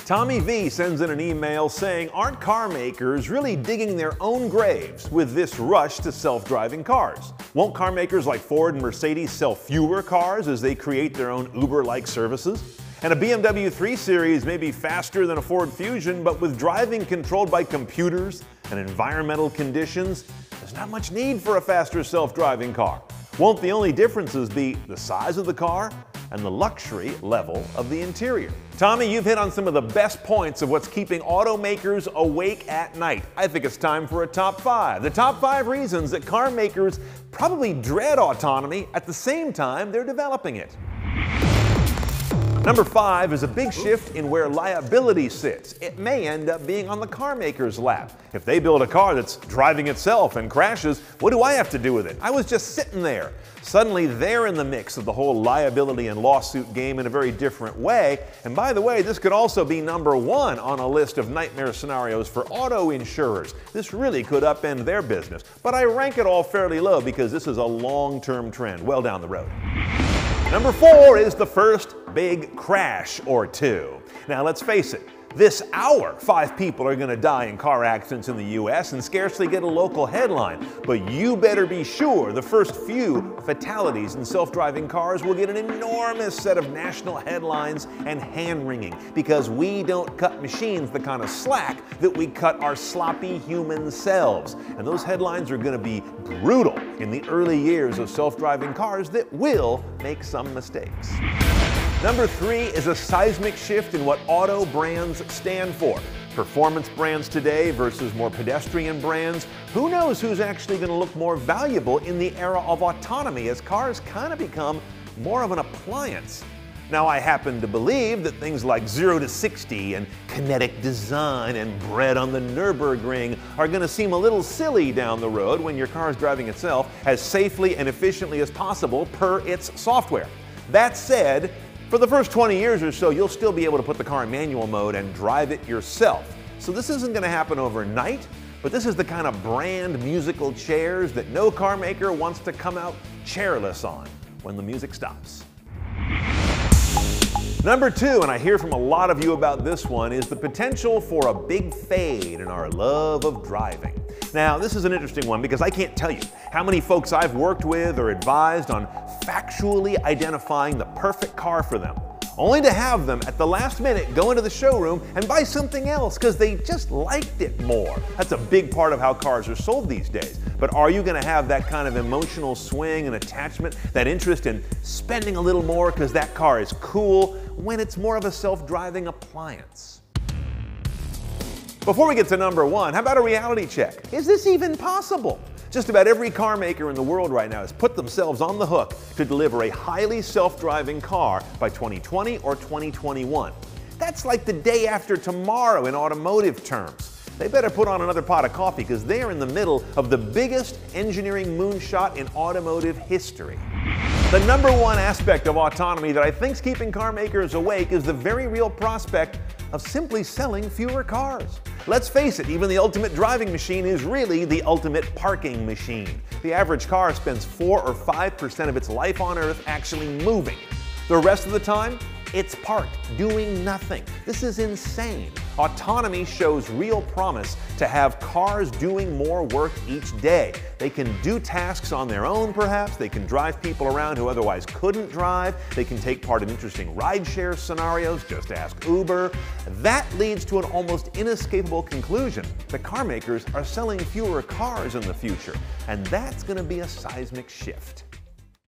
Tommy V sends in an email saying, aren't car makers really digging their own graves with this rush to self-driving cars? Won't car makers like Ford and Mercedes sell fewer cars as they create their own Uber-like services? And a BMW 3 Series may be faster than a Ford Fusion, but with driving controlled by computers and environmental conditions, there's not much need for a faster self-driving car. Won't the only differences be the size of the car and the luxury level of the interior? Tommy, you've hit on some of the best points of what's keeping automakers awake at night. I think it's time for a top 5. The top 5 reasons that car makers probably dread autonomy at the same time they're developing it. Number 5 is a big shift in where liability sits. It may end up being on the car maker's lap. If they build a car that's driving itself and crashes, what do I have to do with it? I was just sitting there. Suddenly they're in the mix of the whole liability and lawsuit game in a very different way. And by the way, this could also be number 1 on a list of nightmare scenarios for auto insurers. This really could upend their business. But I rank it all fairly low because this is a long-term trend well down the road. Number 4 is the first big crash or two. Now let's face it, this hour, 5 people are going to die in car accidents in the US and scarcely get a local headline. But you better be sure the first few fatalities in self-driving cars will get an enormous set of national headlines and hand-wringing, because we don't cut machines the kind of slack that we cut our sloppy human selves. And those headlines are going to be brutal in the early years of self-driving cars that will make some mistakes. Number 3 is a seismic shift in what auto brands stand for. Performance brands today versus more pedestrian brands. Who knows who's actually going to look more valuable in the era of autonomy as cars kind of become more of an appliance. Now, I happen to believe that things like 0 to 60 and kinetic design and bred on the Nürburgring are going to seem a little silly down the road when your car is driving itself as safely and efficiently as possible per its software. That said, for the first 20 years or so, you'll still be able to put the car in manual mode and drive it yourself. So this isn't going to happen overnight, but this is the kind of brand musical chairs that no car maker wants to come out chairless on when the music stops. Number 2, and I hear from a lot of you about this one, is the potential for a big fade in our love of driving. Now, this is an interesting one because I can't tell you how many folks I've worked with or advised on factually identifying the perfect car for them, only to have them at the last minute go into the showroom and buy something else because they just liked it more. That's a big part of how cars are sold these days. But are you going to have that kind of emotional swing and attachment, that interest in spending a little more because that car is cool, when it's more of a self-driving appliance? Before we get to number 1, how about a reality check? Is this even possible? Just about every car maker in the world right now has put themselves on the hook to deliver a highly self-driving car by 2020 or 2021. That's like the day after tomorrow in automotive terms. They better put on another pot of coffee because they're in the middle of the biggest engineering moonshot in automotive history. The number 1 aspect of autonomy that I think's keeping car makers awake is the very real prospect of simply selling fewer cars. Let's face it, even the ultimate driving machine is really the ultimate parking machine. The average car spends 4 or 5% of its life on Earth actually moving. The rest of the time, it's parked, doing nothing. This is insane. Autonomy shows real promise to have cars doing more work each day. They can do tasks on their own, perhaps. They can drive people around who otherwise couldn't drive. They can take part in interesting rideshare scenarios, just ask Uber. That leads to an almost inescapable conclusion. The car makers are selling fewer cars in the future, and that's going to be a seismic shift.